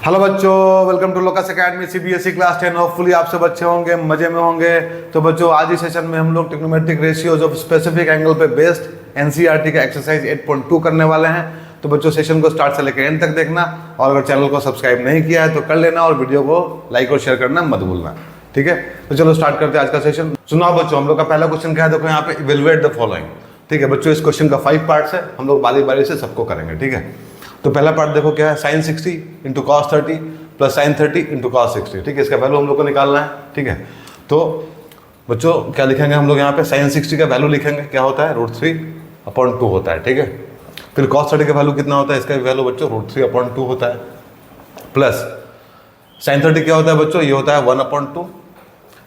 Hello बच्चों, welcome to Locus Academy CBSE class 10। Hopefully आप सब अच्छे होंगे, मजे में होंगे। तो बच्चों आज ही सेशन में हम लोग trigonometric ratios of specific angle पे बेस्ड एनसीईआरटी का एक्सरसाइज 8.2 करने वाले हैं। तो बच्चों सेशन को स्टार्ट से लेकर एंड तक देखना, और अगर चैनल को सब्सक्राइब नहीं किया है तो कर लेना, और वीडियो को लाइक और शेयर करना मत भूलना, ठीक है। तो चलो स्टार्ट करते हैं आज का सेशन। सुनाओ बच्चों, हम लोग का पहला क्वेश्चन क्या है, देखो यहाँ पे इवेलुएट द फॉलोइंग। ठीक है बच्चों, इस क्वेश्चन का 5 पार्ट्स है, हम लोग बारी बारी से सबको करेंगे, ठीक है। तो पहला पार्ट देखो क्या है, sine 60 into cos 30 plus sine 30 into cos 60, ठीक है। इसका वैल्यू हम लोग को निकालना है, ठीक है। तो बच्चों क्या लिखेंगे हम लोग यहाँ पे, साइन 60 का वैल्यू लिखेंगे, क्या होता है √3/2 होता है, ठीक है। फिर कॉस 30 का वैल्यू कितना होता है, इसका वैल्यू बच्चों √3/2 होता है। प्लस साइन 30 क्या होता है बच्चों, ये होता है 1/2,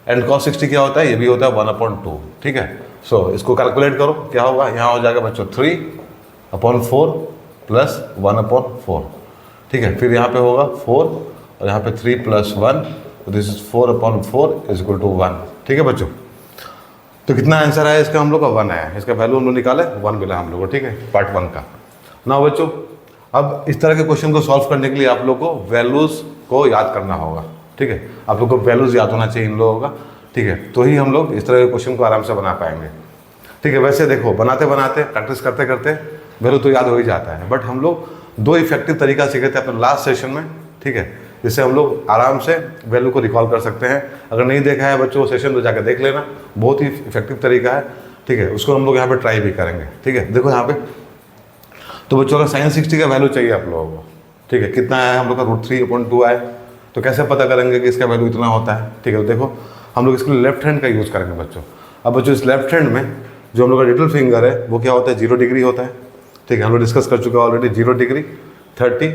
एंड कॉस 60 क्या होता है, ये भी होता है 1/2, ठीक है। सो इसको कैलकुलेट करो, क्या होगा, यहाँ हो जाएगा बच्चों 3/4 प्लस 1/4, ठीक है। फिर यहाँ पे होगा 4 और यहाँ पे 3 + 1, तो दिस इज 4/4 = 1, ठीक है बच्चों। तो कितना आंसर आया इसका, हम लोग का 1 आया, इसका वैल्यू हम लोग निकाले 1 मिला हम लोग को, ठीक है, पार्ट 1 का। ना बच्चों अब इस तरह के क्वेश्चन को सॉल्व करने के लिए आप लोग को वैल्यूज़ को याद करना होगा, ठीक है। आप लोग को वैल्यूज़ याद होना चाहिए इन लोगों का, ठीक है, तो ही हम लोग इस तरह के क्वेश्चन को आराम से बना पाएंगे, ठीक है। वैसे देखो बनाते बनाते प्रैक्टिस करते करते वैल्यू तो याद हो ही जाता है, बट हम लोग 2 इफेक्टिव तरीका सीखे थे अपने लास्ट सेशन में, ठीक है, जिससे हम लोग आराम से वैल्यू को रिकॉल कर सकते हैं। अगर नहीं देखा है बच्चों सेशन तो जाकर देख लेना, बहुत ही इफेक्टिव तरीका है, ठीक है। उसको हम लोग यहाँ पे ट्राई भी करेंगे, ठीक है। देखो यहाँ पे तो बच्चों अगर साइन 60 का वैल्यू चाहिए आप लोगों को, ठीक है, कितना आया हम लोग का √3/2 आए, तो कैसे पता करेंगे कि इसका वैल्यू इतना होता है, ठीक है। तो देखो हम लोग इसके लिए लेफ्ट हैंड का यूज़ करेंगे बच्चों। अब बच्चों इस लेफ्ट हैंड में जो हम लोग का लिटिल फिंगर है वो क्या होता है, 0 डिग्री होता है, ठीक है। हम लोग डिस्कस कर चुके हैं ऑलरेडी, 0 डिग्री, 30,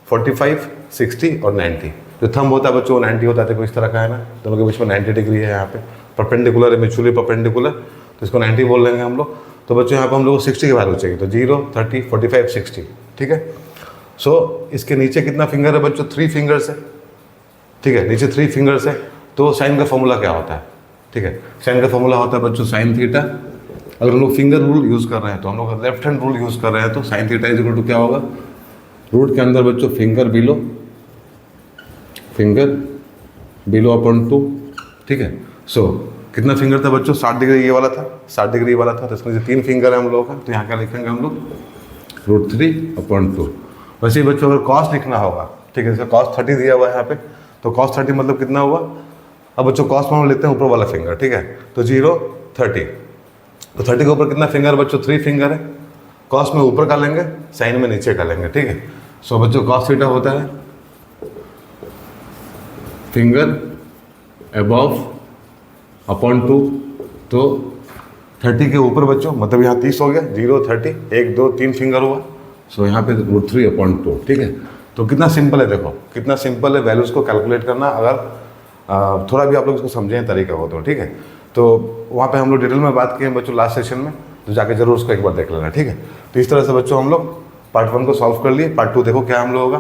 45, 60 और 90। जो थंब होता है बच्चों 90 होता है, देखो इस तरह का है ना, दोनों के बीच में 90 डिग्री है, यहाँ पे परपेंडिकुलर है, म्यूचुअली परपेंडिकुलर, तो इसको 90 बोल लेंगे हम लोग। तो बच्चों यहाँ पे हम लोग को 60 की वैल्यू चाहिए, तो 0, 30, 45, 60, ठीक है। सो इसके नीचे कितना फिंगर है बच्चों, 3 फिंगर्स है, ठीक है, नीचे 3 फिंगर्स है। तो साइन का फॉर्मूला क्या होता है, ठीक है, साइन का फॉर्मूला होता है बच्चों साइन थीटा। अगर हम लोग फिंगर रूल यूज़ कर रहे हैं तो हम लोग लेफ्ट हैंड रूल यूज़ कर रहे हैं, तो साइन थीटा = क्या होगा, रूट के अंदर बच्चों फिंगर बिलो/2, ठीक है। सो कितना फिंगर था बच्चों, 60 डिग्री ये वाला था, 60 डिग्री वाला था, तो इसमें से 3 फिंगर है हम लोगों का, तो यहाँ क्या लिखेंगे हम लोग √3/2। वैसे ही बच्चों अगर कॉस लिखना होगा, ठीक है, इसका cos 30 दिया हुआ है यहाँ पे, तो cos 30 मतलब कितना हुआ। अब बच्चों कॉस में हम लेते हैं ऊपर वाला फिंगर, ठीक है, तो 0, 30, तो 30 के ऊपर कितना फिंगर बच्चों, 3 फिंगर है। कॉस में ऊपर का लेंगे, साइन में नीचे का लेंगे, ठीक है। सो बच्चों cos थीटा होता है फिंगर above/2, तो 30 के ऊपर बच्चों मतलब यहाँ 30 हो गया, 0, 30, 1, 2, 3 फिंगर हुआ, सो यहाँ पे √3/2, ठीक है। तो कितना सिंपल है, देखो कितना सिंपल है वैल्यूज़ को कैलकुलेट करना, अगर थोड़ा भी आप लोग इसको समझें तरीका हो तो, ठीक है। तो वहाँ पे हम लोग डिटेल में बात किए बच्चों लास्ट सेशन में, तो जाके जरूर उसको एक बार देख लेना, ठीक है। तो इस तरह से बच्चों हम लोग पार्ट 1 को सॉल्व कर लिए। पार्ट 2 देखो क्या हम लोगों का,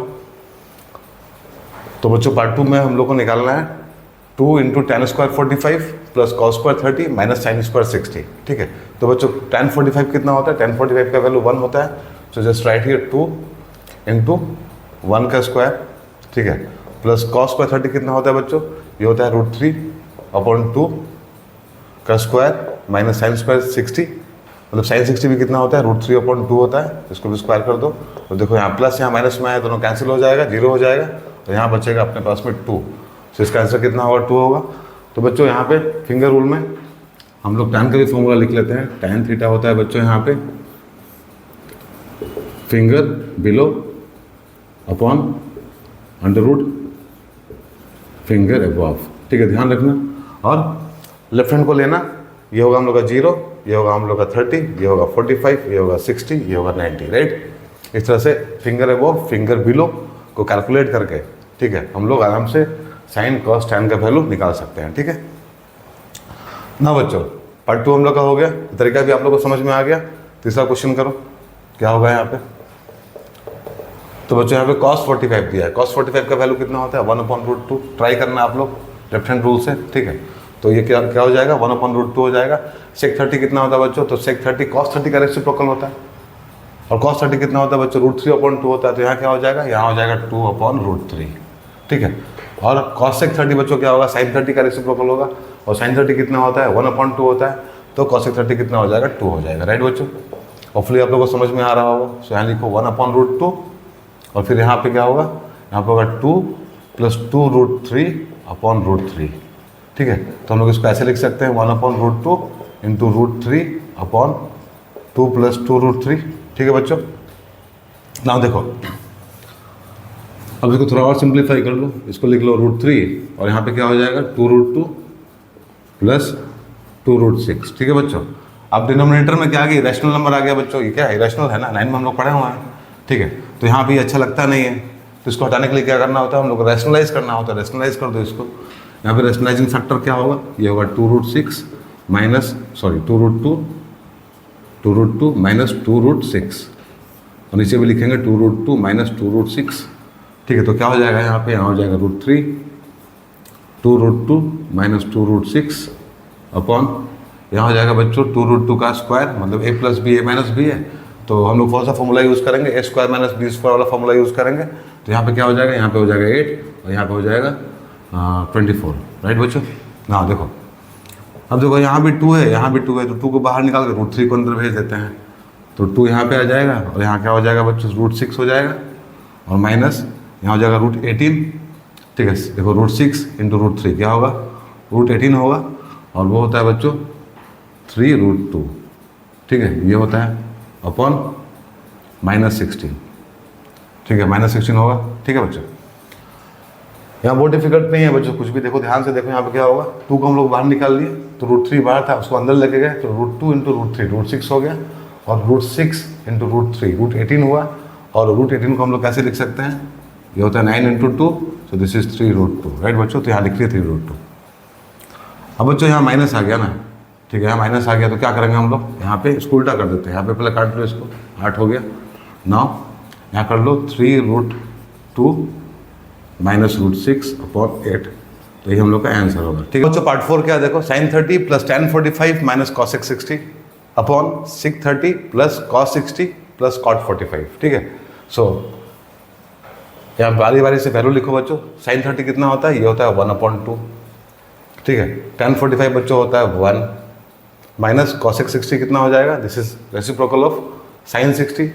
तो बच्चों पार्ट 2 में हम लोग को निकालना है 2 × tan² 45 plus cos² 30 minus sin² 60, ठीक है। तो बच्चों tan 45 कितना होता है, tan 45 का वैल्यू 1 होता है, सो जस्ट राइट हियर 2 × 1 का स्क्वायर, ठीक है, प्लस cos² 30 कितना होता है बच्चों, ये होता है √3/2 का स्क्वायर माइनस sin² 60, मतलब sin 60 भी कितना होता है, √3/2 होता है, इसको भी स्क्वायर कर दो। तो देखो यहाँ प्लस यहाँ माइनस में है, दोनों कैंसिल हो जाएगा, 0 हो जाएगा, और यहाँ बचेगा अपने पास में 2, तो इसका आंसर कितना होगा, 2 होगा। तो बच्चों यहाँ पे फिंगर रूल में हम लोग tan का भी फॉर्मूला लिख लेते हैं। tan थीटा होता है बच्चों यहाँ पे फिंगर बिलो/√, फिंगर अबव, ठीक है, ध्यान रखना। और लेफ्ट हैंड को लेना, ये होगा हम लोग का 0, ये होगा हम लोग का 30, ये होगा 45, ये होगा 60, ये होगा 90, राइट। इस तरह से फिंगर अबव फिंगर बिलो को कैलकुलेट करके, ठीक है, हम लोग आराम से साइन कॉस tan का वैल्यू निकाल सकते हैं, ठीक है ना बच्चों। पार्ट 2 हम लोग का हो गया, तरीका भी आप लोग को समझ में आ गया। तीसरा क्वेश्चन करो, क्या होगा यहाँ पे। तो बच्चों यहाँ पे cos 45 दिया है, cos 45 का वैल्यू कितना होता है, 1/√2। ट्राई करना आप लोग लेफ्ट हैंड रूल से, ठीक है। तो ये क्या हो जाएगा, 1/√2 हो जाएगा। sec 30 कितना होता है बच्चों, तो sec 30 cos 30 का रेसिप्रोकल होता है, और cos 30 कितना होता है बच्चों, √3/2 होता है, तो यहाँ क्या हो जाएगा, यहाँ हो जाएगा 2/√3, ठीक है। और cosec 30 बच्चों क्या होगा, sin 30 का रेसिप्रोकल होगा, और sin 30 कितना होता है, 1/2 होता है, तो cosec 30 कितना हो जाएगा, 2 हो जाएगा, राइट बच्चों। होपफुली आप लोगों को समझ में आ रहा होगा। सो यहाँ लिखो 1/√2, और फिर यहाँ पे क्या होगा, यहाँ पे होगा 2 + 2√3/√3, ठीक है। तो हम लोग इसको ऐसे लिख सकते हैं 1/√2 × √3/2 + 2√3, ठीक है बच्चों। नाउ देखो, अब इसको थोड़ा और सिंप्लीफाई कर लो, इसको लिख लो √3, और यहाँ पे क्या हो जाएगा 2√2 + 2√6, ठीक है बच्चों। अब डिनोमिनेटर में क्या आ गया, रैशनल नंबर आ गया बच्चों, ये क्या है, रैशनल है ना, 9 में हम लोग पढ़े हुए हैं, ठीक है। तो यहाँ पे अच्छा लगता नहीं है, तो इसको हटाने के लिए क्या करना होता है, हम लोग को रैशनलाइज करना होता है, रैशनलाइज कर दो इसको। यहाँ पे रैशनलाइजिंग फैक्टर क्या होगा, ये होगा 2√6 माइनस 2√2 -2√6, और नीचे भी लिखेंगे 2√2 -2√6, ठीक है। तो क्या हो जाएगा यहाँ पे, यहाँ हो जाएगा √3 2√2 -2√6 अपॉन, यहाँ हो जाएगा बच्चों 2√2 का स्क्वायर, मतलब a + b a - b है, तो हम लोग कौन सा फॉर्मूला यूज़ करेंगे, a² - b² वाला फॉर्मूला यूज़ करेंगे। तो यहाँ पे क्या हो जाएगा, यहाँ पे हो जाएगा 8, और यहाँ पे हो जाएगा 24, राइट बच्चों। हाँ देखो, अब देखो यहाँ भी 2 है, यहाँ भी 2 है, तो 2 को बाहर निकाल के √3 को अंदर भेज देते हैं, तो 2 यहाँ पे आ जाएगा, और यहाँ क्या हो जाएगा बच्चों, √6 हो जाएगा, और माइनस यहाँ हो जाएगा √18, ठीक है। देखो √6 × √3 क्या होगा, √18 होगा, और वो होता है बच्चों 3√2, ठीक है, ये होता है अपॉन -16, ठीक है, -16 होगा, ठीक है बच्चों। यहाँ बहुत डिफिकल्ट नहीं है बच्चों, कुछ भी देखो, ध्यान से देखो, यहाँ पे क्या होगा, 2 को हम लोग बाहर निकाल लिए, तो √3 बाहर था, उसको अंदर लेके गए, तो √2 × √3 √6 हो गया, और √6 × √3 √18 हुआ, और √18 को हम लोग कैसे लिख सकते हैं, ये होता है 9 × 2, तो दिस इज 3√2, राइट बच्चों। तो यहाँ लिख लिए 3√2। अब बच्चों यहाँ माइनस आ गया ना, ठीक है, यहाँ माइनस आ गया, तो क्या करेंगे हम लोग, यहाँ पे इसको उल्टा कर देते हैं, यहाँ पे पहले काट लो इसको, 8 हो गया, नाउ यहाँ कर लो 3√2 -√6/8, तो ये हम लोग का आंसर होगा, ठीक है बच्चों। पार्ट 4 क्या है, देखो, sin 30 + tan 45 - cosec 60 upon sec 30 + cos 60 + cot 45, ठीक है। सो यहाँ बारी बारी से वैल्यू लिखो बच्चों। sin 30 कितना होता है, ये होता है 1/2, ठीक है। tan 45 बच्चों होता है 1, माइनस cosec 60 कितना हो जाएगा, this is reciprocal of sin 60,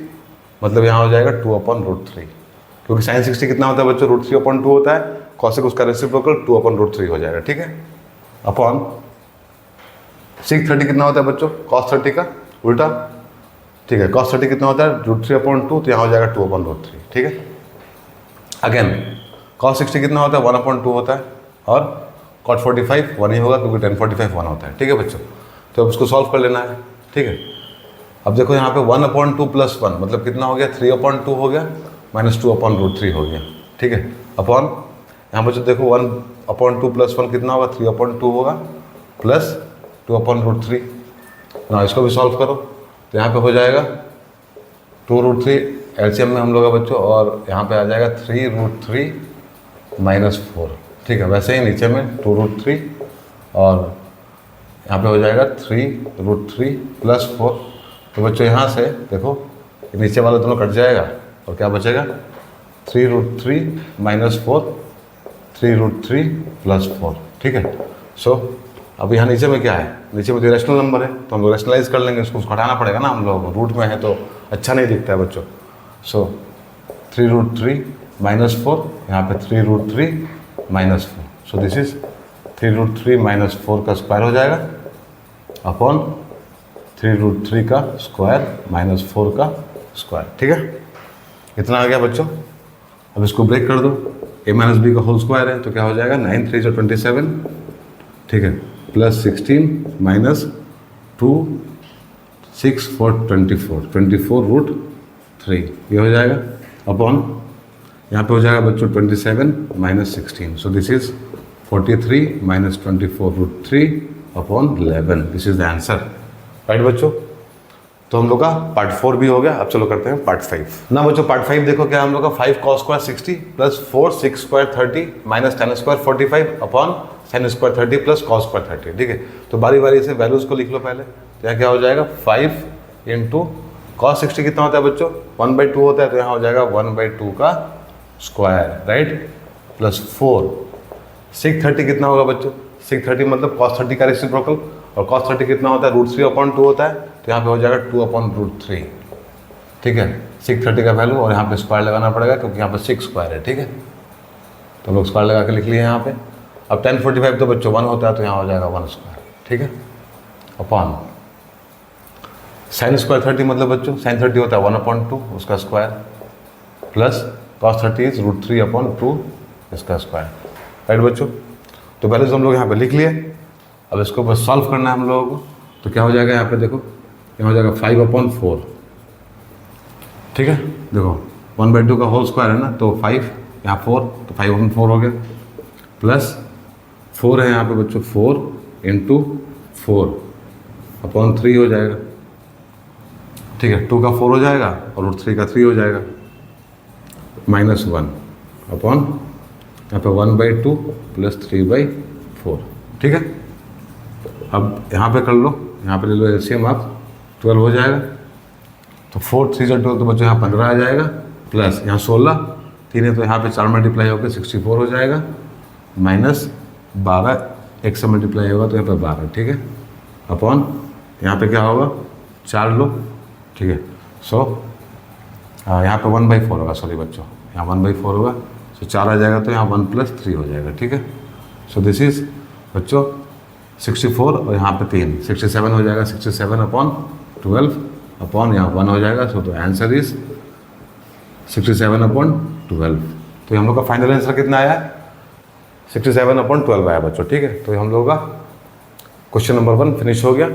मतलब यहाँ हो जाएगा 2/√3, क्योंकि sin 60 कितना होता है बच्चों, √3/2 होता है, cosec उसका रेसिप्रोकल 2/√3 हो जाएगा, ठीक है। अपॉन sec 30 कितना होता है बच्चों, cos 30 का उल्टा, ठीक है, cos 30 कितना होता है, √3/2, तो यहाँ हो जाएगा 2/√3, ठीक है। अगेन cos 60 कितना होता है, 1/2 होता है, और cot 45 1 ही होगा, क्योंकि tan 45 1 होता है, ठीक है बच्चों। तो अब इसको सॉल्व कर लेना है, ठीक है। अब देखो यहाँ पे 1/2 + 1 मतलब कितना हो गया, 3/2 हो गया, -2/√3 हो गया, ठीक है। अपॉन यहाँ पर जो देखो 1/2 + 1 कितना होगा, 3/2 होगा, प्लस 2/√3। ना इसको भी सॉल्व करो, तो यहाँ पे हो जाएगा 2√3 एलसीएम में हम लोग का बच्चों, और यहाँ पे आ जाएगा 3√3 - 4, ठीक है। वैसे ही नीचे में 2√3, और यहाँ पे हो जाएगा 3√3 + 4, तो बच्चों यहाँ से देखो नीचे वाला दोनों कट जाएगा, और क्या बचेगा, 3√3 - 4 3√3 + 4, ठीक है। सो अब यहाँ नीचे में क्या है, नीचे में तो रैशनल नंबर है, तो हम लोग रैशनलाइज कर लेंगे, उसको हटाना पड़ेगा ना, हम लोग रूट में है तो अच्छा नहीं दिखता है बच्चों। सो 3√3 - 4, यहाँ पे 3√3 - 4, सो दिस इज 3√3 - 4 का स्क्वायर हो जाएगा, अपॉन 3√3 का स्क्वायर -4 का स्क्वायर, ठीक है। इतना आ गया बच्चों। अब इसको ब्रेक कर दो, a - b का होल स्क्वायर है, तो क्या हो जाएगा, 9 3 27, ठीक है, प्लस 16 - 2 6 4 24√3, ये हो जाएगा, अपॉन यहाँ पे हो जाएगा बच्चों 27 - 16, सो this is 43 - 24√3 upon 11, this is the answer, right बच्चों। तो हम लोग का पार्ट 4 भी हो गया। अब चलो करते हैं पार्ट 5 ना बच्चों। पार्ट 5 देखो क्या, हम लोग का 5 cos square 60 + 4 6 square 30 - tan square 45 upon sin square 30 + cos square 30, ठीक है। तो बारी बारी से वैल्यूज़ को लिख लो पहले, तो यहाँ क्या हो जाएगा, 5 × cos 60 कितना होता है बच्चों, 1/2 होता है, तो यहाँ हो जाएगा 1/2 का स्क्वायर, राइट, प्लस 4। sec 30 कितना होगा बच्चों, sec 30 मतलब cos 30 का रेसिप्रोकल, और cos 30 कितना होता है, √3/2 होता है, तो यहाँ पे हो जाएगा 2/√3, ठीक है, sec 30 का वैल्यू, और यहाँ पे स्क्वायर लगाना पड़ेगा क्योंकि यहाँ पे 6 स्क्वायर है, ठीक है, तो हम लोग स्क्वायर लगा के लिख लिए यहाँ पे। अब tan 45 तो बच्चों 1 होता है, तो यहाँ हो जाएगा 1 स्क्वायर, ठीक है, अपॉन sin स्क्वायर 30 मतलब बच्चों sin 30 होता है 1/2 उसका स्क्वायर, प्लस cos 30 इज √3/2 इसका स्क्वायर, राइट बच्चों। तो वैल्यूज हम लोग यहाँ पे लिख लिए। अब इसको बस सॉल्व करना है हम लोगों को, तो क्या हो जाएगा यहाँ पे देखो, यहाँ हो जाएगा 5/4, ठीक है, देखो 1/2 का होल स्क्वायर है ना, तो 5 यहाँ 4, तो 5/4 हो गया, प्लस 4 है यहाँ पे बच्चों, 4 × 4/3 हो जाएगा, ठीक है, 2 का 4 हो जाएगा और √3 का 3 हो जाएगा, -1 अपॉन यहाँ पे 1/2 प्लस 3/4, ठीक है। अब यहाँ पे कर लो, यहाँ पे ले लो एलसीएम आप, 12 हो जाएगा, तो 4 3 12 तो बच्चों यहाँ 15 आ जाएगा, प्लस यहाँ 16 3 है, तो यहाँ पे 4 मल्टीप्लाई होकर 64 हो जाएगा, -12 1 से मल्टीप्लाई होगा तो यहाँ पे 12, ठीक है, अपॉन यहाँ पे क्या होगा 4 लो, ठीक है, सो यहाँ पे 1/4 होगा, सॉरी बच्चों यहाँ 1/4 होगा, सो 4 आ जाएगा, तो यहाँ 1 + 3 हो जाएगा, ठीक है। सो दिस इज बच्चों 64 और यहाँ पे 3 67 हो जाएगा, 67/12 अपॉन यहाँ 1 हो जाएगा, सो तो आंसर इज 67/12। तो हम लोग का फाइनल आंसर कितना आया, 67/12 आया बच्चों, ठीक है। तो हम लोगों का क्वेश्चन नंबर 1 फिनिश हो गया,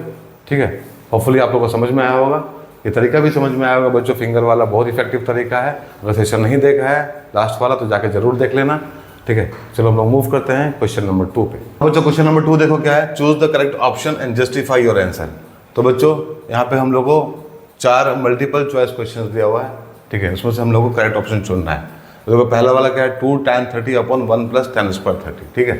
ठीक है। होपफुली आप लोगों को समझ में आया होगा, ये तरीका भी समझ में आया होगा बच्चों, फिंगर वाला बहुत इफेक्टिव तरीका है। अगर सेशन नहीं देखा है लास्ट वाला तो जाके जरूर देख लेना, ठीक है। चलो हम लोग मूव करते हैं क्वेश्चन नंबर 2 पे। बच्चों क्वेश्चन नंबर 2 देखो क्या है, choose the correct option and justify your answer. तो बच्चों यहाँ पे हम लोग को 4 मल्टीपल चॉइस क्वेश्चन दिया हुआ है, ठीक है, उसमें से हम लोग को करेक्ट ऑप्शन चुनना है। तो देखो पहला वाला क्या है, 2 tan 30/1 + tan स्क्वायर 30, ठीक है।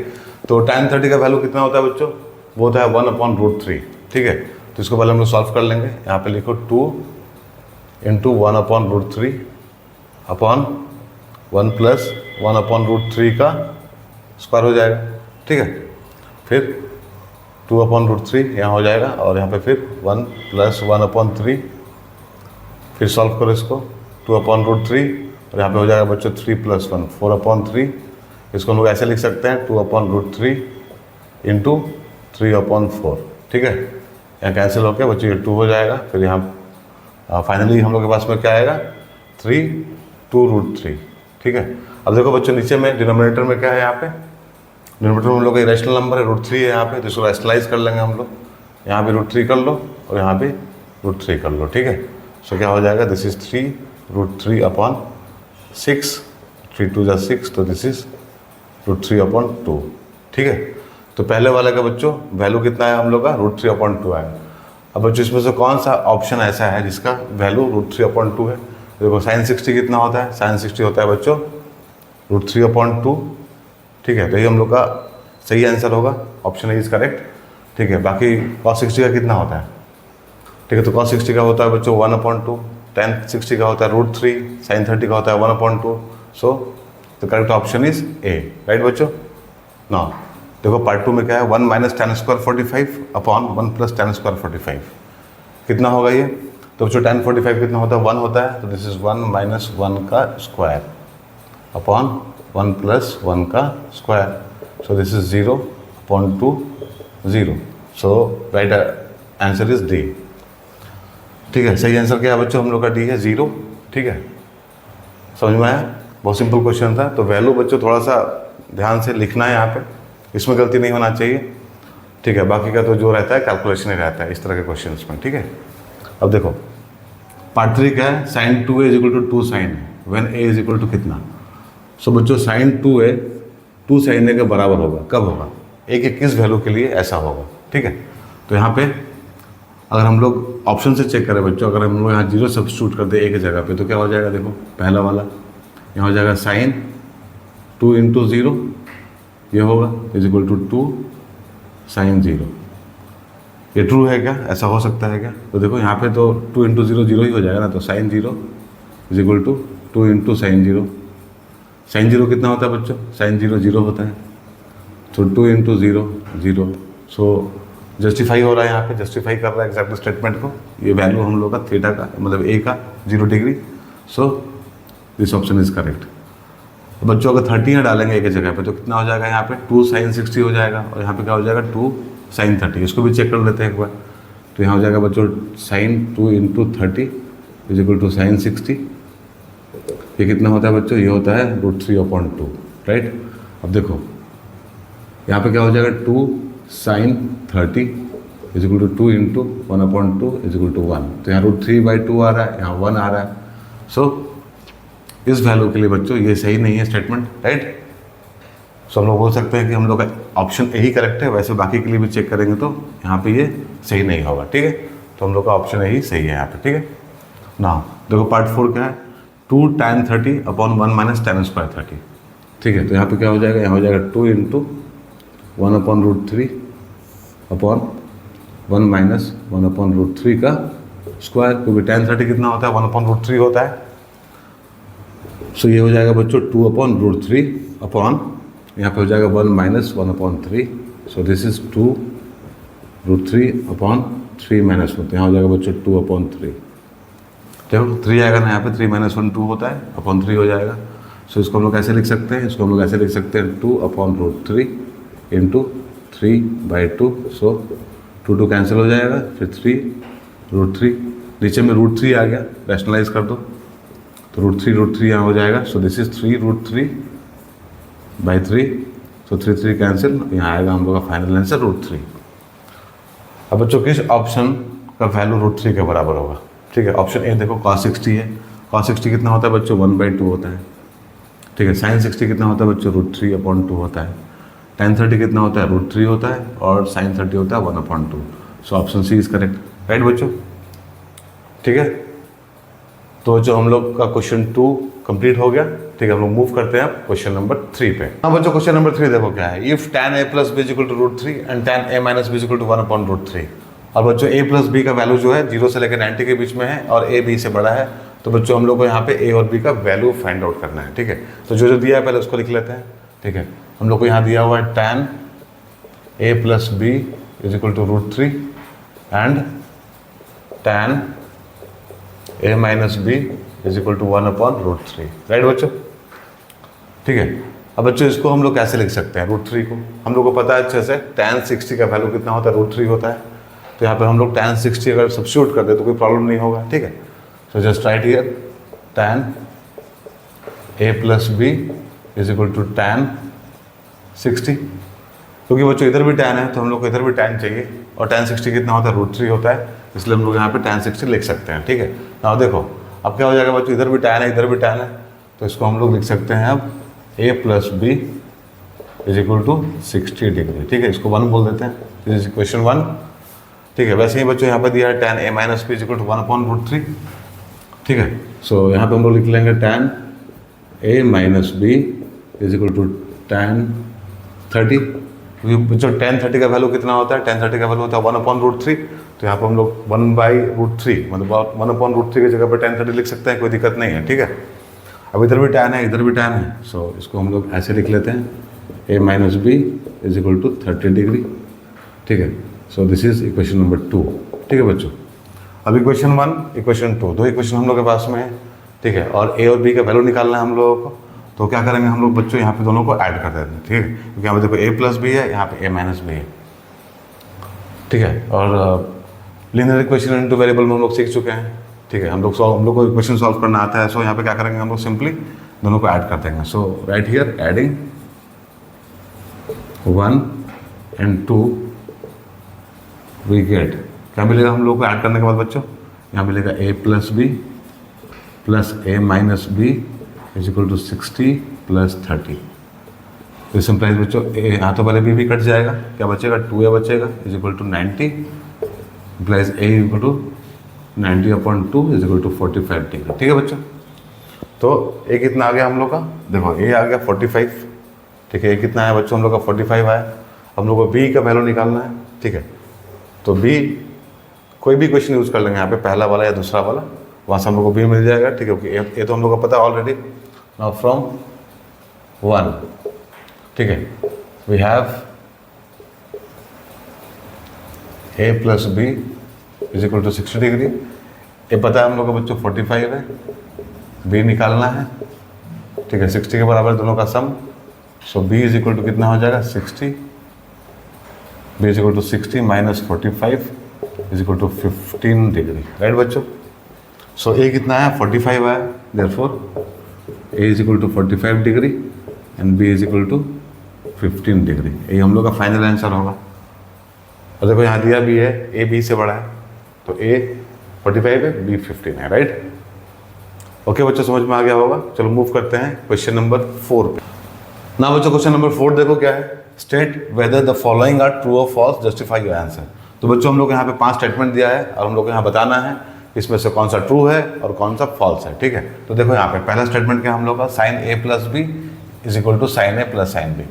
तो tan 30 का वैल्यू कितना होता है बच्चों, वो होता है 1/√3, ठीक है। तो इसको पहले हम लोग सॉल्व कर लेंगे। यहाँ पे लिखो 2 × 1/√3 अपॉन 1 + 1/√3 का स्क्वायर हो जाएगा, ठीक है। फिर 2/√3 यहाँ हो जाएगा, और यहाँ पे फिर 1 + 1/3, फिर सॉल्व करो इसको, 2/√3 और यहाँ पे हो जाएगा बच्चों 3 + 1 4/3। इसको हम लोग ऐसे लिख सकते हैं 2/√3 × 3/4, ठीक है। यहाँ कैंसिल होकर बच्चों ये 2 हो जाएगा, फिर यहाँ फाइनली हम लोग के पास में क्या आएगा 3 2√3, ठीक है। अब देखो बच्चों नीचे में डिनोमिनेटर में क्या है, यहाँ पे डिनोमिनेटर में हम लोग का रैशनल नंबर है √3 है यहाँ पे, तो इसको रैशनलाइज कर लेंगे हम लोग। यहाँ पे √3 कर लो और यहाँ पे √3 कर लो, ठीक है। सो क्या हो जाएगा, दिस इज 3√3/6, 3 2 = 6, तो दिस इज √3/2, ठीक है। तो पहले वाले का बच्चों वैल्यू कितना है हम लोग का, √3/2 आया। अब बच्चों इसमें से कौन सा ऑप्शन ऐसा है जिसका वैल्यू √3/2 है। देखो sin 60 कितना होता है, sin 60 होता है बच्चों √3/2, ठीक है। तो ये हम लोग का सही आंसर होगा, ऑप्शन इज करेक्ट, ठीक है। बाकी cos 60 का कितना होता है, ठीक है। तो cos 60 का होता है बच्चों 1/2, tan 60 का होता है √3, sin 30 का होता है 1/2। So the correct option is a, right बच्चों। ना देखो पार्ट 2 में क्या है, 1 - tan square 45 upon 1 + tan square 45 कितना होगा ये। तो बच्चों tan 45 कितना होता है, 1 होता है, तो दिस इज 1 - 1 का स्क्वायर अपॉन 1 + 1 का square, so this is 0/2 0। So right answer is D, ठीक है। सही आंसर क्या है बच्चों हम लोग का डी है 0, ठीक है। समझ में आया, बहुत सिंपल क्वेश्चन था। तो वैल्यू बच्चों थोड़ा सा ध्यान से लिखना है यहाँ पे, इसमें गलती नहीं होना चाहिए, ठीक है। बाकी का तो जो रहता है कैलकुलेशन ही रहता है इस तरह के क्वेश्चंस में, ठीक है। अब देखो पार्ट 3 क्या है, sin 2a = 2 sin when a = कितना। सो बच्चों sin 2a 2 sin a के बराबर होगा, कब होगा, a के किस वैल्यू के लिए ऐसा होगा, ठीक है। तो यहाँ पे अगर हम लोग ऑप्शन से चेक करें बच्चों, अगर हम लोग यहाँ 0 सब्स्टिट्यूट कर दे a की जगह पे, तो क्या हो जाएगा, देखो पहला वाला यहाँ हो जाएगा sin 2 × 0 ये होगा = 2 sin 0, ये ट्रू है क्या, ऐसा हो सकता है क्या? तो देखो यहाँ पे तो 2 इंटू जीरो जीरो ही हो जाएगा ना, तो sine zero is equal to 2 into sine zero. Sine zero कितना होता है बच्चों? साइन जीरो जीरो होता है, तो 2 इंटू जीरो जीरो। सो जस्टिफाई हो रहा है, यहाँ पे जस्टिफाई कर रहा है एग्जैक्ट स्टेटमेंट को। ये वैल्यू हम लोग का थीटा का मतलब ए का 0 degree. So this option is correct. बच्चों अगर 30 यहाँ डालेंगे एक जगह पे तो कितना हो जाएगा? यहाँ पे 2 साइन 60 हो जाएगा, और यहाँ पे क्या हो जाएगा? 2 साइन 30। इसको भी चेक कर लेते हैं एक बार। तो यहाँ हो जाएगा बच्चों sine 2 into 30 is equal to sine 60। ये कितना होता है बच्चों? ये होता है √3/2, राइट। अब देखो यहाँ पे क्या हो जाएगा? 2 sine 30 is equal to 2 into 1/2 is equal to 1। तो यहाँ √3/2 आ रहा है, यहाँ 1 आ रहा है। सो इस वैल्यू के लिए बच्चों ये सही नहीं है स्टेटमेंट, राइट। सो हम लोग बोल सकते हैं कि हम लोग का ऑप्शन यही करेक्ट है। वैसे बाकी के लिए भी चेक करेंगे तो यहाँ पे ये सही नहीं होगा, ठीक है। तो हम लोग का ऑप्शन यही सही है यहाँ पे, ठीक है ना। देखो पार्ट 4 क्या है? 2 tan 30/1 माइनस tan स्क्वायर 30, ठीक है। तो यहाँ पे क्या हो जाएगा? यहाँ हो जाएगा 2 इंटू 1/√3/1 माइनस 1/√3 का स्क्वायर, क्योंकि tan 30 कितना होता है? 1/√3 होता है। सो ये हो जाएगा बच्चों 2/√3 अपॉन, यहाँ पे हो जाएगा 1 minus 1/3। So this is 2√3/3 minus 1। तो यहाँ हो जाएगा बच्चों 2/3। देखो 3 आएगा ना यहाँ पे, 3 माइनस 1 2 होता है, अपॉन 3 हो जाएगा। सो इसको हम लोग कैसे लिख सकते हैं? इसको हम लोग ऐसे लिख सकते हैं 2/√3 इंटू 3/2। सो 2 कैंसिल हो जाएगा, फिर 3√3, नीचे में √3 आ गया, रैशनलाइज कर दो तो √3 यहाँ हो जाएगा। सो दिस इज 3√3/3। सो 3 कैंसिल, यहाँ आएगा हम लोग का फाइनल आंसर √3। अब बच्चों किस ऑप्शन का वैल्यू √3 के बराबर होगा? ठीक है, ऑप्शन ए देखो cos 60 है। cos 60 कितना होता है बच्चों? 1/2 होता है, ठीक है। sin 60 कितना होता है बच्चों? √3/2 होता है। tan 30 कितना होता है? √3 होता है, और sin 30 होता है 1/2। So option C is correct, right बच्चों, ठीक है। तो जो हम लोग का क्वेश्चन 2 कंप्लीट हो गया, ठीक है। हम लोग मूव करते हैं क्वेश्चन नंबर 3 पे। हाँ बच्चों, क्वेश्चन नंबर 3 देखो क्या है। If tan a + b = √3 and tan a - b = 1/√3। और बच्चों a + b का वैल्यू जो है 0 से लेकर 90 के बीच में है, और a b से बड़ा है। तो बच्चों हम लोग को यहाँ पे a और b का वैल्यू फाइंड आउट करना है, ठीक है। तो जो जो दिया है पहले उसको लिख लेते हैं, ठीक है। हम लोग को यहाँ दिया हुआ है tan a + b = √3 and tan a - b = 1/√3, right बच्चों, ठीक है। अब बच्चों इसको हम लोग कैसे लिख सकते हैं? √3 को हम लोग को पता है अच्छे से, tan 60 का वैल्यू कितना होता है? √3 होता है। तो यहाँ पे हम लोग tan 60 अगर सब्स्टिट्यूट कर दे तो कोई प्रॉब्लम नहीं होगा, ठीक है। So just right here tan a + b = tan 60। क्योंकि बच्चों इधर भी tan है तो हम लोग को इधर भी tan चाहिए, और tan 60 कितना होता है? √3 होता है, इसलिए हम लोग यहाँ पे tan 60 लिख सकते हैं, ठीक है ना। देखो अब क्या हो जाएगा बच्चों, इधर भी tan है इधर भी tan है, तो इसको हम लोग लिख सकते हैं अब a + b = 60 डिग्री, ठीक है। इसको 1 बोल देते हैं, दिस इज क्वेश्चन 1, ठीक है। वैसे ही बच्चों यहाँ पे दिया है tan a - b = 1/√3, ठीक है। सो यहाँ पे हम लोग लिख लेंगे tan a - b = tan 30। क्योंकि बच्चों tan 30 का वैल्यू कितना होता है? tan 30 का वैल्यू होता है 1/√3। तो यहाँ पे हम लोग 1/√3 मतलब 1/√3 की जगह पर tan 30 लिख सकते हैं, कोई दिक्कत नहीं है, ठीक है। अब इधर भी tan है इधर भी tan है, सो इसको हम लोग ऐसे लिख लेते हैं a - b = 30 डिग्री, ठीक है। So this is equation number 2, ठीक है बच्चों। अब इक्वेशन 1 इक्वेशन 2 दो इक्वेशन हम लोग के पास में है, ठीक है। और a और b का वैल्यू निकालना है हम लोगों को। तो क्या करेंगे हम लोग बच्चों? यहाँ पे दोनों को ऐड कर देते हैं, ठीक है। क्योंकि यहाँ पे देखो a + b है, यहाँ पे a - b है, ठीक है। और लीनियर इक्वेशन इनटू वेरिएबल में हम लोग सीख चुके हैं, ठीक है। हम लोग को इक्वेशन सॉल्व करना आता है। सो यहाँ पे क्या करेंगे हम लोग? सिंपली दोनों को ऐड कर देंगे। So right here adding 1 and 2 we get, क्या मिलेगा हम लोग को ऐड करने के बाद बच्चों? यहाँ मिलेगा a + b + a - b = 60 + 30। तो सिंपलाइज बच्चों यहाँ तो पहले b भी कट जाएगा, क्या बचेगा? 2a बचेगा = 90 प्लस a = 90/2 = 45 डिग्री, ठीक है बच्चों। तो a कितना आ गया हम लोग का? देखो a आ गया 45, ठीक है। a कितना है बच्चों? हम लोग का 45 आया। हम लोग को b का वैल्यू निकालना है, ठीक है। तो बी कोई भी क्वेश्चन यूज़ कर लेंगे यहाँ पे, पहला वाला या दूसरा वाला, वहाँ से हम लोग को बी मिल जाएगा, ठीक है। ओके, ये तो हम लोग को पता है ऑलरेडी। नाउ फ्रॉम 1, ठीक है, we have a plus b is equal to 60 degree. ये पता है हम लोग को बच्चों 45 है, बी निकालना है, ठीक है। 60 के बराबर दोनों का sum, so b is equal to कितना हो जाएगा 60, b is equal to 60 minus 45 is equal to 15 degree, right बच्चों। सो ए कितना है 45 है, therefore a is equal to 45 degree and b is equal to 15 degree. ये हम लोग का फाइनल आंसर होगा। और देखो यहाँ दिया भी है ए बी से बड़ा है, तो ए 45 है, बी 15 है, राइट। ओके बच्चों, समझ में आ गया होगा। चलो मूव करते हैं क्वेश्चन नंबर 4 पे। ना बच्चों क्वेश्चन नंबर 4 देखो क्या है, state whether the following are true और फॉल्स, जस्टिफाई योर आंसर। तो बच्चों हम लोग यहाँ पे 5 स्टेटमेंट दिया है और हम लोग को यहाँ बताना है इसमें से कौन सा ट्रू है और कौन सा फॉल्स है, ठीक है। तो देखो यहाँ पे पहला स्टेटमेंट क्या हम लोग का, sine a plus b is equal to sine a plus sine b,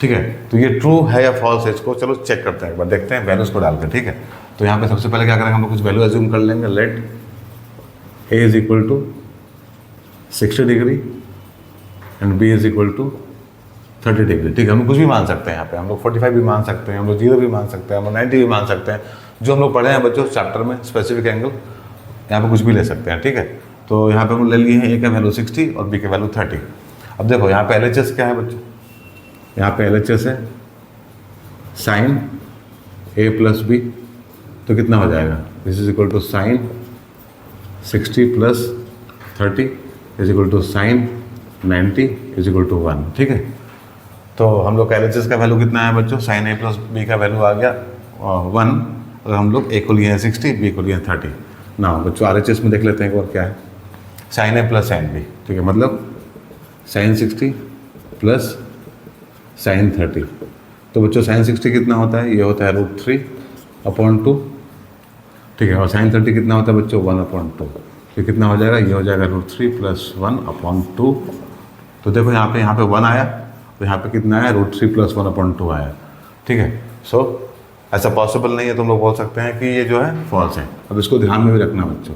ठीक है। तो ये ट्रू है या फॉल्स है, इसको चलो चेक करते हैं एक बार, देखते हैं वैल्यूज को डालकर, ठीक है। तो यहाँ पे सबसे पहले क्या करेंगे, हम लोग कुछ वैल्यू एज्यूम कर लेंगे। Let a is equal to 60 degree and b is equal to 30 degree, ठीक है। हम कुछ भी मान सकते हैं यहाँ पे, हम लोग 45 भी मान सकते हैं, हम लोग 0 भी मान सकते हैं, हम लोग 90 भी मान सकते हैं, जो हम लोग पढ़े हैं बच्चों चैप्टर में स्पेसिफिक एंगल, यहाँ पे कुछ भी ले सकते हैं, ठीक है। तो यहाँ पे हम ले लिए हैं ए का वैल्यू 60 और बी का वैल्यू 30। अब देखो यहाँ पे LHS क्या है बच्चों, यहाँ पे LHS है साइन ए प्लस बी, तो कितना हो जाएगा, this is equal to sine 60 plus 30 is equal to sine 90 is equal to 1, ठीक है। तो हम लोग का LHS का वैल्यू कितना है बच्चों, साइन ए प्लस बी का वैल्यू आ गया 1, और हम लोग ए को लिए हैं 60, बी को लिए हैं 30। ना बच्चों RHS में देख लेते हैं एक और क्या है, sign a plus sine b, ठीक है, मतलब साइन 60 प्लस साइन 30। तो बच्चों साइन 60 कितना होता है, ये होता है √3/2, ठीक है। और साइन 30 कितना होता है बच्चों 1/2, तो कितना हो जाएगा, ये हो जाएगा √3 + 1/2। तो देखो यहाँ पे 1 आया, तो यहाँ पे कितना आया, √3 + 1/2 आया, ठीक है। सो ऐसा पॉसिबल नहीं है, तुम लोग बोल सकते हैं कि ये जो है फॉल्स है। अब इसको ध्यान में भी रखना बच्चों,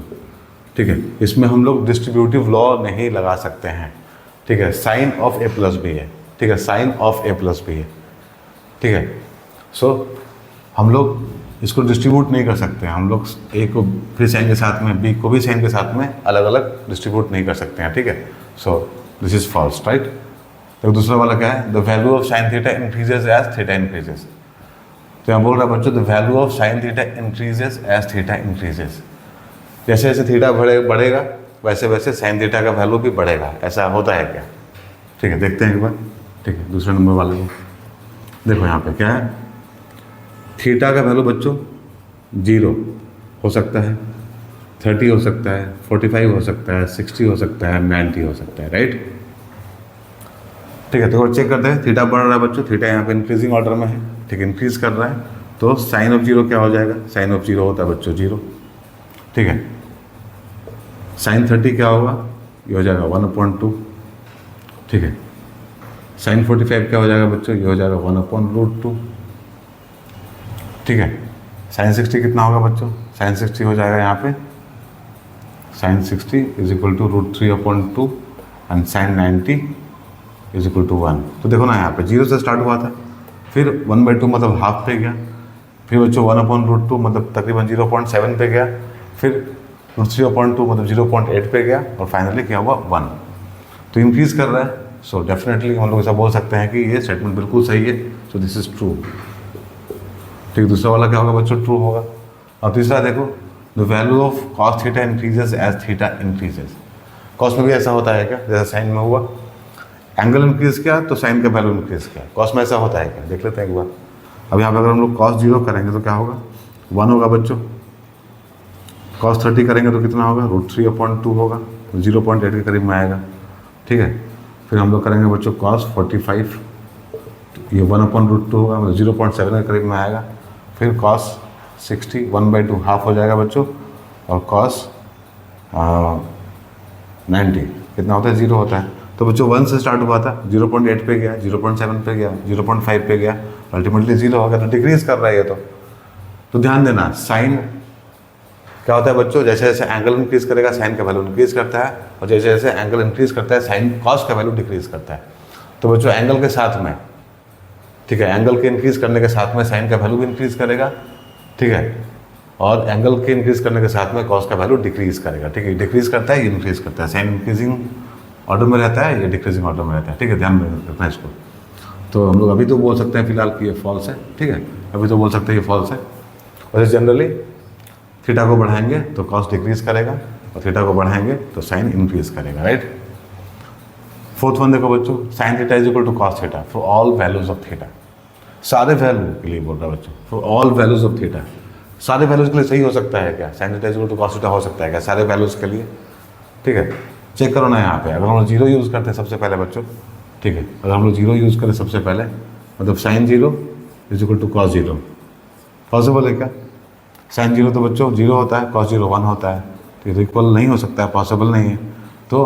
ठीक है। इसमें हम लोग डिस्ट्रीब्यूटिव लॉ नहीं लगा सकते हैं, ठीक है। Sine of a plus b है, ठीक है, sine of a plus b है, ठीक है। सो हम लोग इसको डिस्ट्रीब्यूट नहीं कर सकते हैं, हम लोग ए को फिर साइन के साथ में, बी को भी साइन के साथ में अलग अलग डिस्ट्रीब्यूट नहीं कर सकते हैं, ठीक है। So this is false, right. तो दूसरा वाला क्या है, the value of sine theta increases as theta increases. तो यहाँ बोल रहा है बच्चों, the value of sine theta increases as theta increases, जैसे जैसे थीटा बढ़ेगा वैसे वैसे साइन थीटा का वैल्यू भी बढ़ेगा, ऐसा होता है क्या, ठीक है। देखते हैं एक बार, ठीक है। दूसरे नंबर वाले को देखो, यहाँ पे क्या है, थीटा का वैल्यू बच्चों 0 हो सकता है, 30 हो सकता है, 45 हो सकता है, 60 हो सकता है, 90 हो सकता है, राइट, ठीक है। तो और चेक करते हैं, थीटा बढ़ रहा है बच्चों, थीटा यहाँ पे इंक्रीजिंग ऑर्डर में है, ठीक है, इंक्रीज कर रहा है। तो साइन ऑफ 0 क्या हो जाएगा, साइन ऑफ 0 होता है बच्चों 0, ठीक है। साइन 30 क्या होगा, ये हो जाएगा 1/2, ठीक है। साइन 45 क्या हो जाएगा बच्चों, ये हो जाएगा 1/√2, ठीक है। साइन 60 कितना होगा बच्चों, साइन 60 हो जाएगा यहाँ पे sine 60 is equal to √3/2 and sine 90 is equal to 1। तो देखो ना, यहाँ पे 0 से स्टार्ट हुआ था, फिर 1/2 मतलब हाफ पे गया, फिर बच्चों 1/√2 मतलब तकरीबन 0.7 पे गया, फिर √3/2 मतलब 0.8 पे गया, और फाइनली क्या हुआ 1। तो इंक्रीज कर रहा है, सो डेफिनेटली हम लोग ऐसा बोल सकते हैं कि ये स्टेटमेंट बिल्कुल सही है, सो दिस इज ट्रू, ठीक। दूसरा वाला क्या होगा बच्चों, ट्रू होगा। और तीसरा देखो, the value of cos theta increases as theta increases. Cos में भी ऐसा होता है क्या, जैसा साइन में हुआ, एंगल इंक्रीज किया तो साइन का वैल्यू इंक्रीज किया, कॉस में ऐसा होता है क्या, देख लेते हैं एक बार। अब यहाँ पर अगर हम लोग cos 0 करेंगे तो क्या होगा, 1 होगा बच्चों। cos 30 करेंगे तो कितना होगा, √3/2 होगा, 0.8 के करीब में आएगा, ठीक है। फिर हम लोग करेंगे बच्चों cos 45, ये 1/√2 होगा, मतलब 0.7 के करीब में आएगा। फिर cos 60 1/2 हाफ हो जाएगा बच्चों, और cos 90 कितना होता है, 0 होता है। तो बच्चों 1 से स्टार्ट हुआ था, 0.8 पे गया, 0.7 पे गया, 0.5 पे गया, अल्टीमेटली 0 हो गया, तो डिक्रीज कर रहा है ये तो, तो ध्यान देना, साइन क्या होता है बच्चों, जैसे जैसे एंगल इंक्रीज करेगा साइन का वैल्यू इंक्रीज करता है, और जैसे जैसे एंगल इंक्रीज करता है साइन कॉस का वैल्यू डिक्रीज करता है। तो बच्चों एंगल के साथ में, ठीक है, एंगल के इंक्रीज करने के साथ में साइन का वैल्यू भी इंक्रीज करेगा, ठीक है, और एंगल के इंक्रीज करने के साथ में कॉस का वैल्यू डिक्रीज करेगा, ठीक है, डिक्रीज करता है, ये इंक्रीज करता है, साइन इंक्रीजिंग ऑर्डर में रहता है, ये डिक्रीजिंग ऑर्डर में रहता है, ठीक है, ध्यान में रखना इसको। तो हम लोग अभी तो बोल सकते हैं फिलहाल कि ये फॉल्स है, ठीक है, अभी तो बोल सकते हैं ये फॉल्स है। वैसे जनरली थीटा को बढ़ाएंगे तो कॉस डिक्रीज करेगा, और थीटा को बढ़ाएंगे तो साइन इंक्रीज करेगा, राइट। फोर्थ वन देखो बच्चों, sine theta is equal to cos theta for all values of theta. सारे वैल्यू के लिए बोल रहा है बच्चों, for all values of theta. सारे वैल्यूज के लिए सही हो सकता है क्या, sine theta is equal to cos theta हो सकता है क्या सारे वैल्यूज के लिए, ठीक है। चेक करो ना यहाँ पे, अगर हम लोग जीरो यूज़ करते हैं सबसे पहले बच्चों, ठीक है, अगर हम लोग जीरो यूज़ करें सबसे पहले, मतलब sine zero is equal to cos zero, possible है क्या। साइन जीरो तो बच्चों जीरो होता है, कॉस जीरो 1 होता है, ठीक है, तो इक्वल नहीं हो सकता है, पॉसिबल नहीं है। तो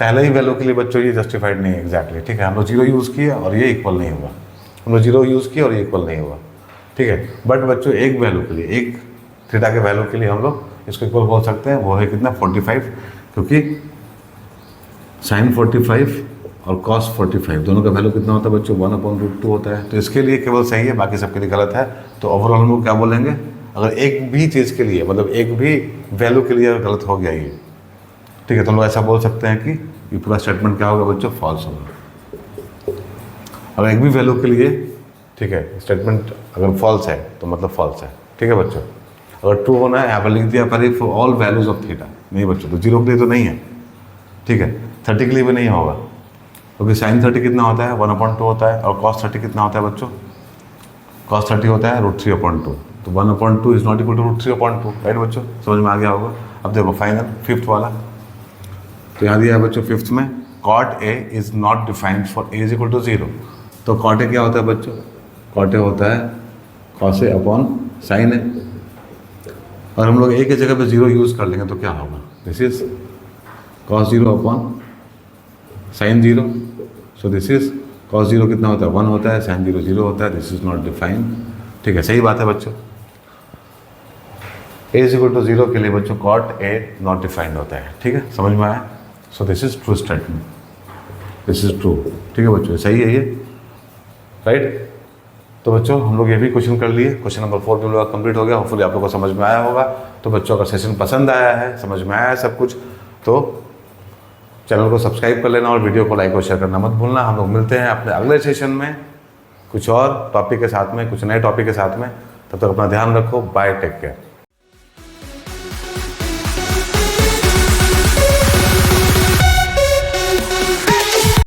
पहले ही वैल्यू के लिए बच्चों ये जस्टिफाइड नहीं है एग्जैक्टली, ठीक है, हम लोग जीरो यूज़ किए और ये इक्वल नहीं हुआ, हम लोग जीरो यूज़ किए और ये इक्वल नहीं हुआ, ठीक है। बट बच्चों एक वैल्यू के लिए, एक थीटा के वैल्यू के लिए हम लोग इसको इक्वल बोल सकते हैं, वो है कितना 45, क्योंकि साइन 45 और कॉस 45 दोनों का वैल्यू कितना होता है बच्चों 1/√2 होता है। तो इसके लिए केवल सही है, बाकी सबके लिए गलत है। तो ओवरऑल हम लोग क्या बोलेंगे, अगर एक भी चीज़ के लिए, मतलब एक भी वैल्यू के लिए गलत हो गया ये, ठीक है, तो हम लोग ऐसा बोल सकते हैं कि ये पूरा स्टेटमेंट क्या होगा बच्चों, फॉल्स होगा। अगर एक भी वैल्यू के लिए, ठीक है, स्टेटमेंट अगर फॉल्स है तो मतलब फॉल्स है, ठीक है बच्चों। अगर ट्रू होना है यहाँ पर लिख दिया पर for all values of theta, नहीं बच्चों, तो जीरो के लिए तो नहीं है, ठीक है, 30 के लिए भी नहीं होगा, क्योंकि साइन 30 कितना होता है 1/2 होता है, और कॉस 30 कितना होता है बच्चों, कॉस 30 होता है √3/2। तो 1/2 is not equal to √3/2, right बच्चों, समझ में आ गया होगा। अब देखो फाइनल फिफ्थ वाला, तो यहाँ दिया है बच्चों फिफ्थ में, cot a is not defined for a is equal to 0। तो कॉट ए क्या होता है बच्चों, कॉट ए होता है कॉस ए अपॉन साइन ए, और हम लोग ए की जगह पे 0 यूज़ कर लेंगे तो क्या होगा, this is cos 0 upon sine 0। So this is cos 0 कितना होता है 1 होता है, साइन 0 0 होता है, दिस इज नॉट डिफाइंड, ठीक है, सही बात है बच्चों। ए इज इक्वल टू 0 के लिए बच्चों कॉट ए नॉट डिफाइंड होता है, ठीक है, समझ में आया। सो this is true statement, this is true, ठीक है बच्चों, सही है ये, राइट। तो बच्चों हम लोग ये भी क्वेश्चन कर लिए, क्वेश्चन नंबर 4 भी हम लोग कंप्लीट हो गया, होपफुली आप लोग को समझ में आया होगा। तो बच्चों अगर सेशन पसंद आया है, समझ में आया है सब कुछ, तो चैनल को सब्सक्राइब कर लेना और वीडियो को लाइक और शेयर करना मत भूलना। हम लोग मिलते हैं अपने अगले सेशन में कुछ और टॉपिक के साथ में, कुछ नए टॉपिक के साथ में। तब तक अपना ध्यान रखो, बाय, टेक केयर।